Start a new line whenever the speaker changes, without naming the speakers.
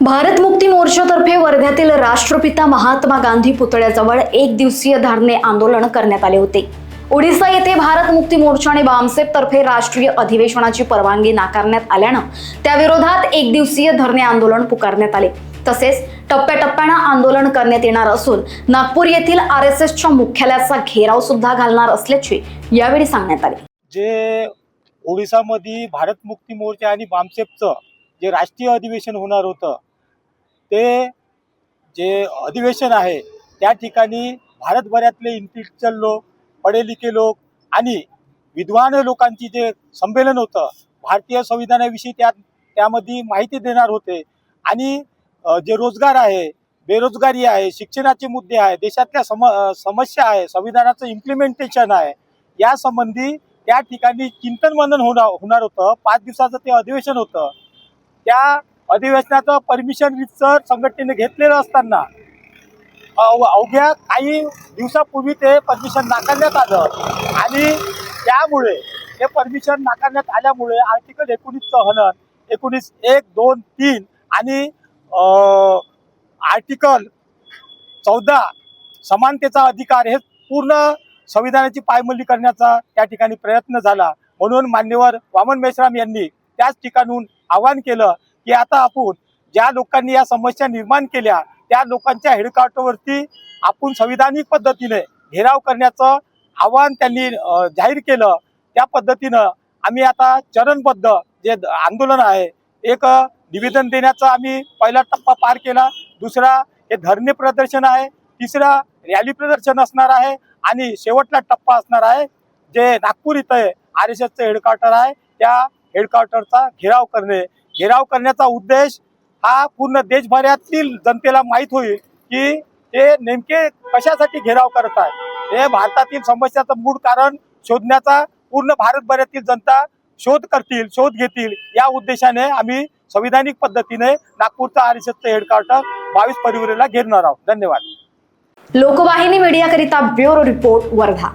भारत मुक्ती मोर्चातर्फे वर्ध्यातील राष्ट्रपिता महात्मा गांधी पुतळ्याजवळ एक दिवसीय धरणे आंदोलन करण्यात आले होते। ओडिशा येथे भारत मुक्ती मोर्चा आणि बामसेफ तर्फे राष्ट्रीय अधिवेशनाची परवानगी नाकारण्यात आल्यानं त्याविरोधात एक दिवसीय धरणे आंदोलन पुकारण्यात आले। तसेच टप्प्याटप्प्याने आंदोलन करण्यात येणार असून नागपूर येथील आरएसएसच्या मुख्यालयाचा घेराव सुद्धा घालणार असल्याचे यावेळी सांगण्यात आले।
जे ओडिशामध्ये भारत मुक्ती मोर्चा आणि बामसेफचं जे राष्ट्रीय अधिवेशन होणार होतं ते जे अधिवेशन आहे त्या ठिकाणी भारतभरातले इंटेलेक्चुअल लोक, पढे लिखे लोक आणि विद्वान लोकांची जे संमेलन होतं, भारतीय संविधानाविषयी त्यामध्ये माहिती देणार होते आणि जे रोजगार आहे, बेरोजगारी आहे, शिक्षणाचे मुद्दे आहे, देशातल्या समस्या आहे, संविधानाचं इम्प्लिमेंटेशन आहे, या संबंधी त्या ठिकाणी चिंतन मनन होणार होतं। 5 दिवसाचं ते अधिवेशन होतं। त्या अधिवेशनाचं परमिशन रितसर संघटनेने घेतलेलं असताना अवघ्या काही दिवसापूर्वी ते परमिशन नाकारण्यात आलं आणि त्यामुळे ते परमिशन नाकारण्यात आल्यामुळे आर्टिकल 19चं हनन 19, 1, 2, 3 आणि आर्टिकल 14 समानतेचा अधिकार हे पूर्ण संविधानाची पायमल्ली करण्याचा त्या ठिकाणी प्रयत्न झाला। म्हणून मान्यवर वामन मेश्राम यांनी त्याच ठिकाणून आवाहन केलं की आता आपण ज्या लोकांनी या समस्या निर्माण केल्या त्या लोकांच्या हेडक्वार्टरवरती आपण संविधानिक पद्धतीने घेराव करण्याचं आवाहन त्यांनी जाहीर केलं। त्या पद्धतीनं आम्ही आता चरणबद्ध जे आंदोलन आहे, एक निवेदन देण्याचा आम्ही पहिला टप्पा पार केला, दुसरा हे धरणे प्रदर्शन आहे, तिसरा रॅली प्रदर्शन असणार आहे आणि शेवटला टप्पा असणार आहे जे नागपूर इथे आरएसएसचं हेडक्वार्टर आहे त्या हेडक्वार्टरचा घेराव करणे। घेराव करण्याचा उद्देश हा पूर्ण देशभरातील जनतेला माहीत होईल की ते नेमके कशासाठी घेराव करत आहे। हे भारतातील समस्याचं मूळ कारण शोधण्याचा पूर्ण भारतभरातील जनता शोध घेतील या उद्देशाने आम्ही संविधानिक पद्धतीने नागपूरचा आरएसएसचं हेडक्वार्टर 22 फरवरीला घेणार आहोत। धन्यवाद।
लोकवाहिनी मीडियाकरिता ब्युरो रिपोर्ट वर्धा।